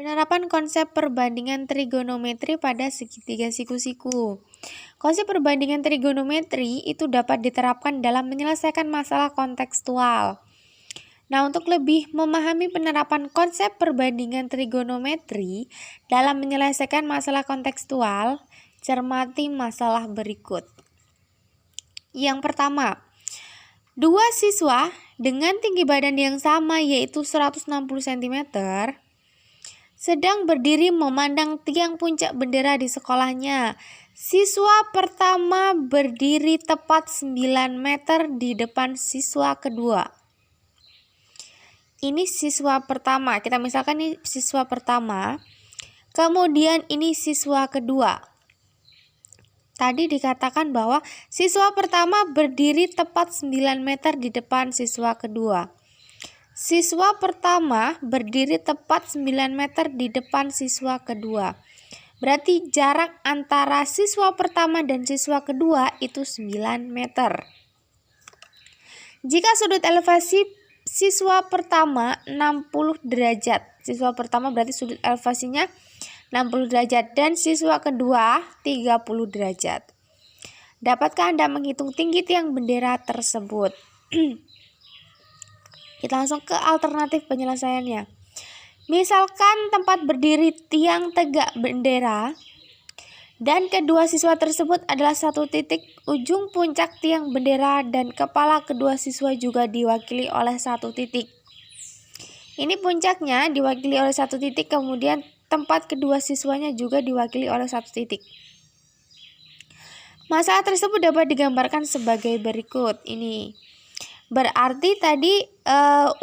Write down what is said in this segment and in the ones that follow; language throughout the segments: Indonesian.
Penerapan konsep perbandingan trigonometri pada segitiga siku-siku. Konsep perbandingan trigonometri itu dapat diterapkan dalam menyelesaikan masalah kontekstual. Nah, untuk lebih memahami penerapan konsep perbandingan trigonometri dalam menyelesaikan masalah kontekstual, cermati masalah berikut. Yang pertama, dua siswa dengan tinggi badan yang sama yaitu 160 cm sedang berdiri memandang tiang puncak bendera di sekolahnya. Siswa pertama berdiri tepat 9 meter di depan siswa kedua. Ini siswa pertama, kita misalkan ini siswa pertama, kemudian ini siswa kedua. Tadi dikatakan bahwa siswa pertama berdiri tepat 9 meter di depan siswa kedua. Siswa pertama berdiri tepat 9 meter di depan siswa kedua. Berarti jarak antara siswa pertama dan siswa kedua itu 9 meter. Jika sudut elevasi siswa pertama 60 derajat. Siswa pertama berarti sudut elevasinya 60 derajat dan siswa kedua 30 derajat. Dapatkah Anda menghitung tinggi tiang bendera tersebut? Kita langsung ke alternatif penyelesaiannya. Misalkan tempat berdiri tiang tegak bendera dan kedua siswa tersebut adalah satu titik ujung puncak tiang bendera dan kepala kedua siswa juga diwakili oleh satu titik. Ini puncaknya diwakili oleh satu titik, kemudian tempat kedua siswanya juga diwakili oleh satu titik. Masalah tersebut dapat digambarkan sebagai berikut. Ini berarti tadi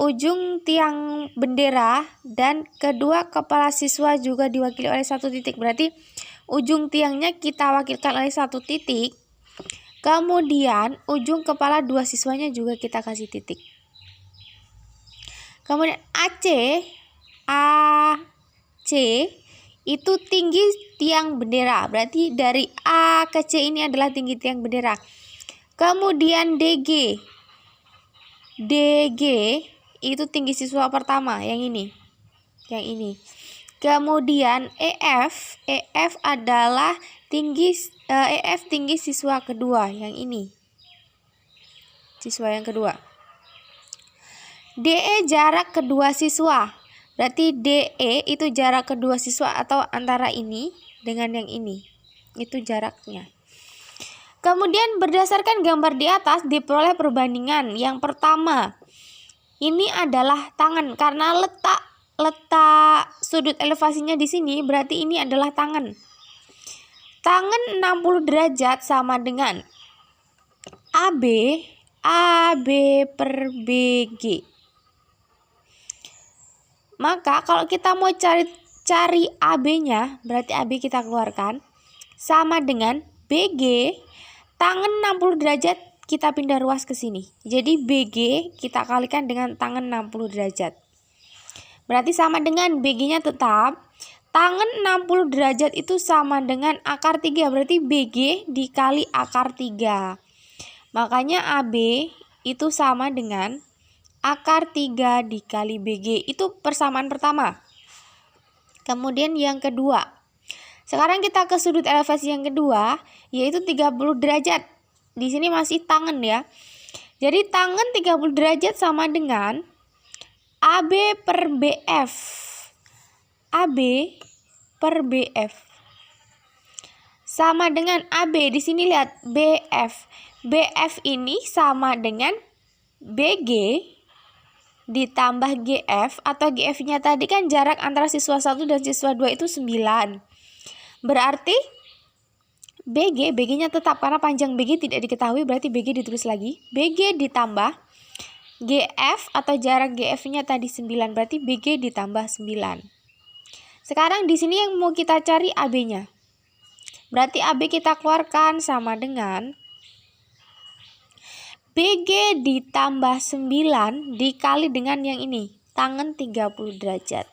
ujung tiang bendera dan kedua kepala siswa juga diwakili oleh satu titik. Berarti ujung tiangnya kita wakilkan oleh satu titik. Kemudian ujung kepala dua siswanya juga kita kasih titik. Kemudian AC itu tinggi tiang bendera. Berarti dari A ke C ini adalah tinggi tiang bendera. Kemudian DG itu tinggi siswa pertama, yang ini. Kemudian EF adalah tinggi siswa kedua, yang ini. Siswa yang kedua. DE jarak kedua siswa. Berarti DE itu jarak kedua siswa atau antara ini dengan yang ini. Itu jaraknya. Kemudian berdasarkan gambar di atas diperoleh perbandingan. Yang pertama, ini adalah tangan karena letak sudut elevasinya di sini, berarti ini adalah tangan. Tangan 60 derajat sama dengan AB per BG. Maka kalau kita mau cari AB-nya, berarti AB kita keluarkan sama dengan BG. Tangan 60 derajat kita pindah ruas ke sini. Jadi BG kita kalikan dengan tangan 60 derajat. Berarti sama dengan BG-nya tetap. Tangan 60 derajat itu sama dengan akar 3. Berarti BG dikali akar 3. Makanya AB itu sama dengan akar 3 dikali BG. Itu persamaan pertama. Kemudian yang kedua. Sekarang kita ke sudut elevasi yang kedua, yaitu 30 derajat. Di sini masih tangan ya. Jadi tangan 30 derajat sama dengan AB per BF. AB per BF. Sama dengan AB. Di sini lihat BF. BF ini sama dengan BG ditambah GF, atau GF-nya tadi kan jarak antara siswa 1 dan siswa 2 itu 9. Berarti BG-nya tetap karena panjang BG tidak diketahui, berarti BG ditulis lagi. BG ditambah GF atau jarak GF-nya tadi 9, berarti BG ditambah 9. Sekarang di sini yang mau kita cari AB-nya. Berarti AB kita keluarkan sama dengan BG ditambah 9 dikali dengan yang ini, tangan 30 derajat.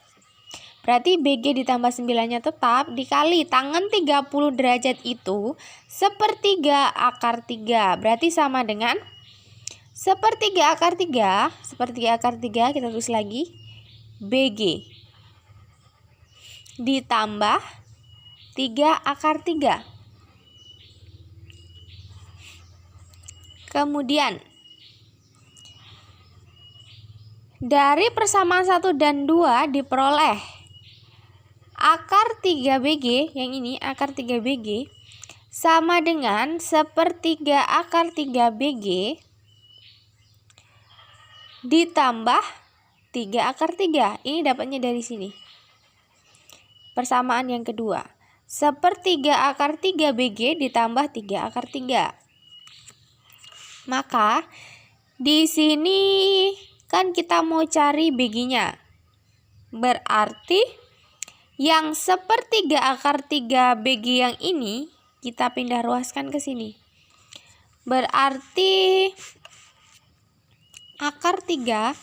Berarti BG ditambah 9-nya tetap dikali tangan 30 derajat itu sepertiga akar 3. Berarti sama dengan sepertiga akar 3 kita tulis lagi BG. ditambah 3/3. Kemudian dari persamaan 1 dan 2 diperoleh akar 3BG, yang ini akar 3BG sama dengan 1/3 akar 3BG ditambah 3/3. Ini dapatnya dari sini. Persamaan yang kedua, 1/3 akar 3BG ditambah 3/3. Maka di sini kan kita mau cari BG-nya. Berarti yang 1/3 akar 3BG yang ini kita pindah ruaskan ke sini. Berarti akar 3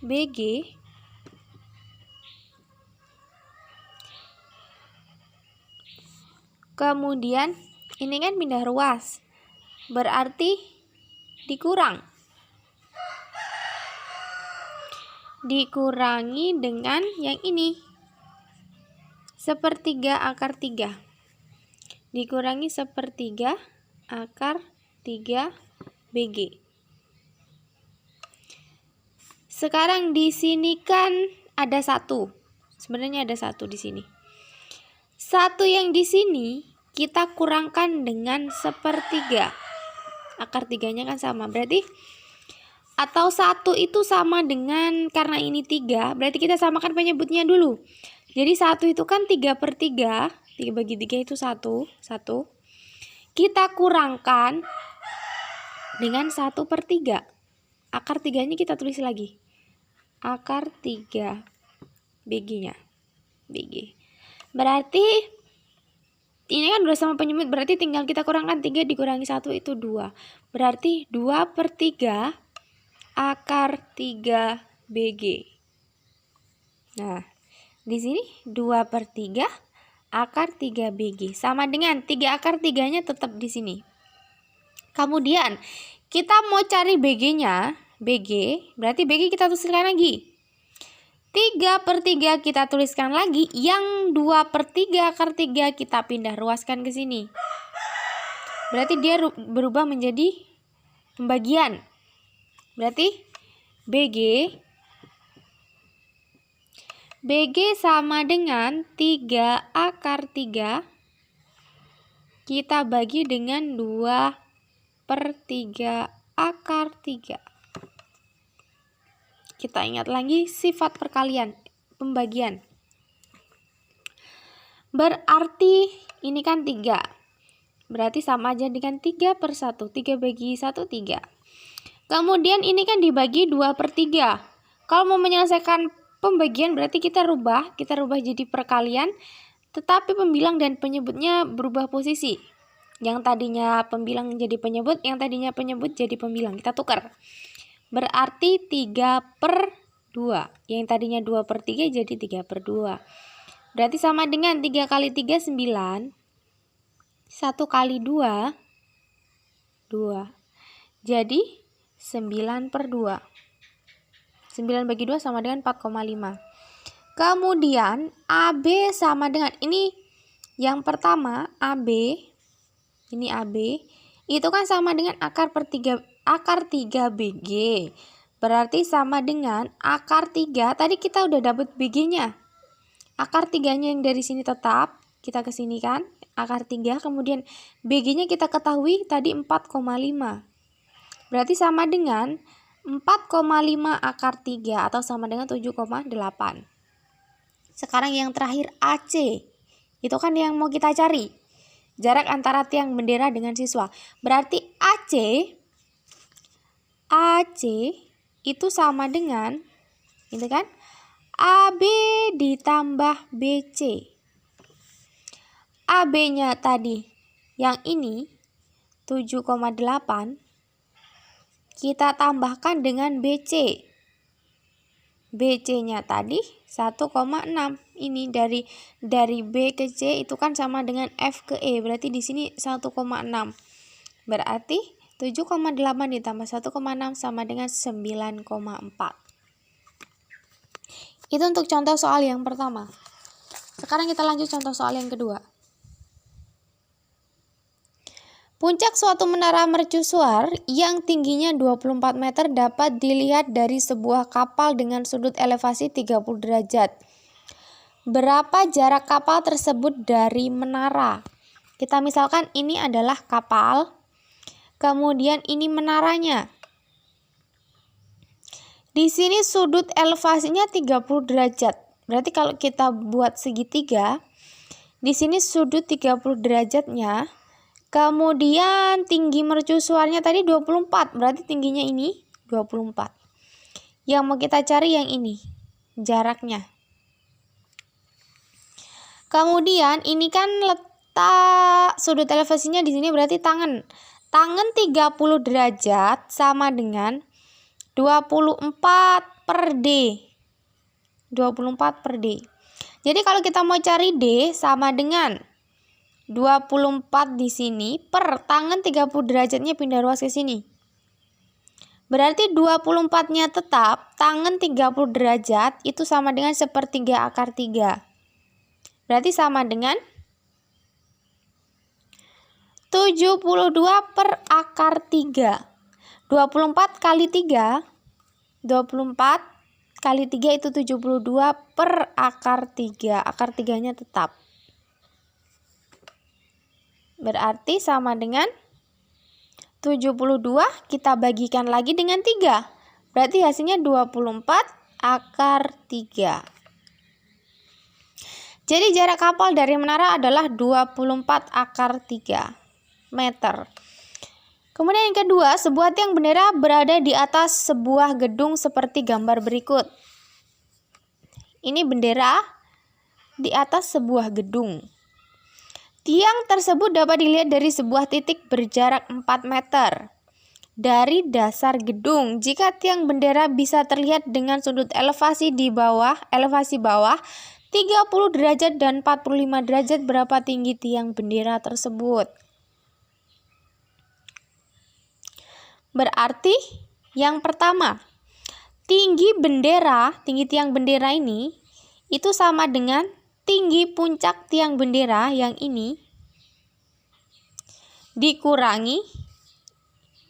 BG kemudian ini kan pindah ruas, berarti dikurangi dengan yang ini 1/3 akar 3 dikurangi 1/3 akar 3 BG. Sekarang di sini kan ada 1. Sebenarnya ada 1 di sini. 1 yang di sini kita kurangkan dengan 1/3. Akar 3-nya kan sama. Berarti atau 1 itu sama dengan, karena ini 3, berarti kita samakan penyebutnya dulu. Jadi 1 itu kan 3/3. 3 bagi 3 itu 1. Kita kurangkan dengan 1/3. Akar 3-nya kita tulis lagi. Akar 3 BG-nya. BG. Berarti ini kan udah sama penyebut, berarti tinggal kita kurangkan 3 dikurangi 1 itu 2. Berarti 2/3 akar 3 BG. Nah, di sini 2/3 akar 3 BG sama dengan 3 akar 3-nya tetap di sini. Kemudian kita mau cari BG-nya. BG, berarti BG kita tuliskan lagi. 3/3 kita tuliskan lagi. Yang 2/3 akar 3 kita pindah ruaskan ke sini. Berarti dia berubah menjadi pembagian. Berarti BG sama dengan 3 akar 3 kita bagi dengan 2/3 akar 3. Kita ingat lagi sifat perkalian, pembagian. Berarti ini kan 3. Berarti sama aja dengan 3/1. 3 bagi 1, 3. Kemudian ini kan dibagi 2/3. Kalau mau menyelesaikan pembagian berarti kita rubah jadi perkalian, tetapi pembilang dan penyebutnya berubah posisi. Yang tadinya pembilang jadi penyebut, yang tadinya penyebut jadi pembilang. Kita tukar. Berarti 3/2. Yang tadinya 2/3 jadi 3/2. Berarti sama dengan 3 kali 3, 9. 1 kali 2, 2. Jadi 9/2. 9 bagi 2 sama dengan 4,5. Kemudian AB sama dengan, ini yang pertama AB. Ini AB. Itu kan sama dengan akar 3 BG. Berarti sama dengan akar 3. Tadi kita udah dapat BG-nya. Akar 3-nya yang dari sini tetap. Kita ke sini kan. Akar 3. Kemudian BG-nya kita ketahui tadi 4,5. Berarti sama dengan 4,5 akar 3. Atau sama dengan 7,8. Sekarang yang terakhir AC. Itu kan yang mau kita cari. Jarak antara tiang bendera dengan siswa. Berarti AC itu sama dengan, itu kan, AB ditambah BC. AB-nya tadi yang ini 7,8 kita tambahkan dengan BC. BC-nya tadi 1,6. Ini dari B ke C itu kan sama dengan F ke E. Berarti di sini 1,6. Berarti 7,8 ditambah 1,6 sama dengan 9,4. Itu untuk contoh soal yang pertama. Sekarang kita lanjut contoh soal yang kedua. Puncak suatu menara mercusuar yang tingginya 24 meter dapat dilihat dari sebuah kapal dengan sudut elevasi 30 derajat. Berapa jarak kapal tersebut dari menara? Kita misalkan ini adalah kapal, kemudian ini menaranya. Di sini sudut elevasinya 30 derajat. Berarti kalau kita buat segitiga, di sini sudut 30 derajatnya. Kemudian tinggi mercusuarnya tadi 24, berarti tingginya ini 24. Yang mau kita cari yang ini, jaraknya. Kemudian ini kan letak sudut elevasinya di sini berarti tangen. Tangen 30 derajat sama dengan 24 per D. 24 per D. Jadi kalau kita mau cari D sama dengan 24 di sini per tangan 30 derajatnya pindah ruas ke sini. Berarti 24-nya tetap, tangan 30 derajat itu sama dengan 1/3 akar 3. Berarti sama dengan 72 per akar 3. 24 kali 3, 24 kali 3 itu 72 per akar 3. Akar 3-nya tetap. Berarti sama dengan 72 kita bagikan lagi dengan 3. Berarti hasilnya 24 akar 3. Jadi jarak kapal dari menara adalah 24 akar 3 meter. Kemudian yang kedua, sebuah tiang bendera berada di atas sebuah gedung seperti gambar berikut. Ini bendera di atas sebuah gedung. Tiang tersebut dapat dilihat dari sebuah titik berjarak 4 meter dari dasar gedung. Jika tiang bendera bisa terlihat dengan sudut elevasi bawah 30 derajat dan 45 derajat, berapa tinggi tiang bendera tersebut? Berarti yang pertama, tinggi tiang bendera ini itu sama dengan tinggi puncak tiang bendera yang ini dikurangi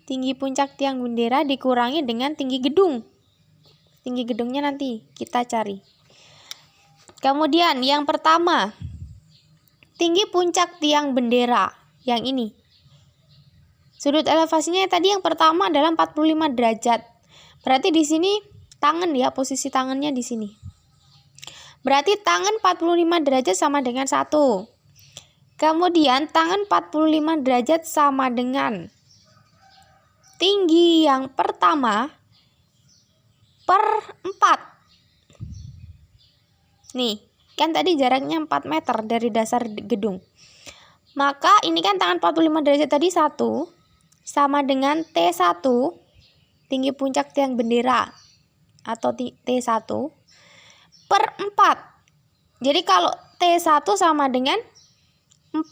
tinggi puncak tiang bendera dikurangi dengan tinggi gedung. Tinggi gedungnya nanti kita cari. Kemudian yang pertama, tinggi puncak tiang bendera yang ini. Sudut elevasinya tadi yang pertama adalah 45 derajat. Berarti di sini tangan ya, posisi tangannya di sini. Berarti tangan 45 derajat sama dengan 1. Kemudian tangan 45 derajat sama dengan tinggi yang pertama per 4. Nih, kan tadi jaraknya 4 meter dari dasar gedung. Maka ini kan tangan 45 derajat tadi 1 sama dengan T1, tinggi puncak tiang bendera atau T1 per 4. Jadi kalau T1 sama dengan 4,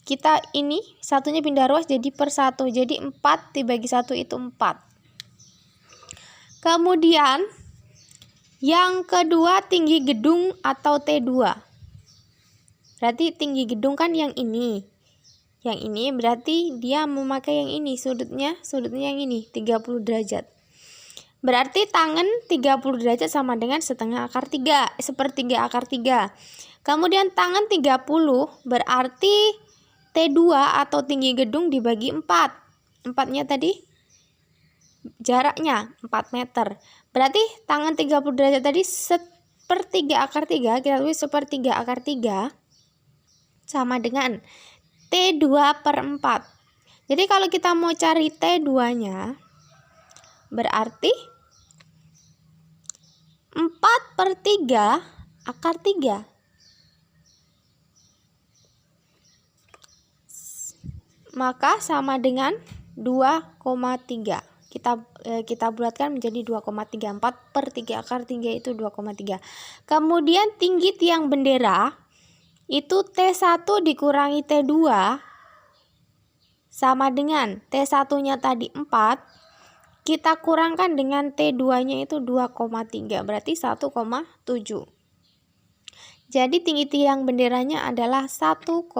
kita ini satunya pindah ruas jadi per 1. Jadi 4 dibagi 1 itu 4. Kemudian yang kedua, tinggi gedung atau T2. Berarti tinggi gedung kan yang ini. Yang ini berarti dia memakai yang ini, sudutnya yang ini 30 derajat. Berarti tangan 30 derajat sama dengan 1/2 akar 3, 1/3 akar 3. Kemudian tangan 30 berarti T2 atau tinggi gedung dibagi 4. 4-nya tadi jaraknya 4 meter. Berarti tangan 30 derajat tadi 1/3 akar 3, kita tulis 1/3 akar 3 sama dengan T2 per 4. Jadi kalau kita mau cari T2-nya berarti 4/3 akar 3. Maka sama dengan 2,3. Kita kita bulatkan menjadi 2,34 per 3 akar 3 itu 2,3. Kemudian tinggi tiang bendera itu T1 dikurangi T2 sama dengan T1 nya tadi 4, kita kurangkan dengan T2 nya itu 2,3, berarti 1,7. Jadi tinggi tiang benderanya adalah 1,7.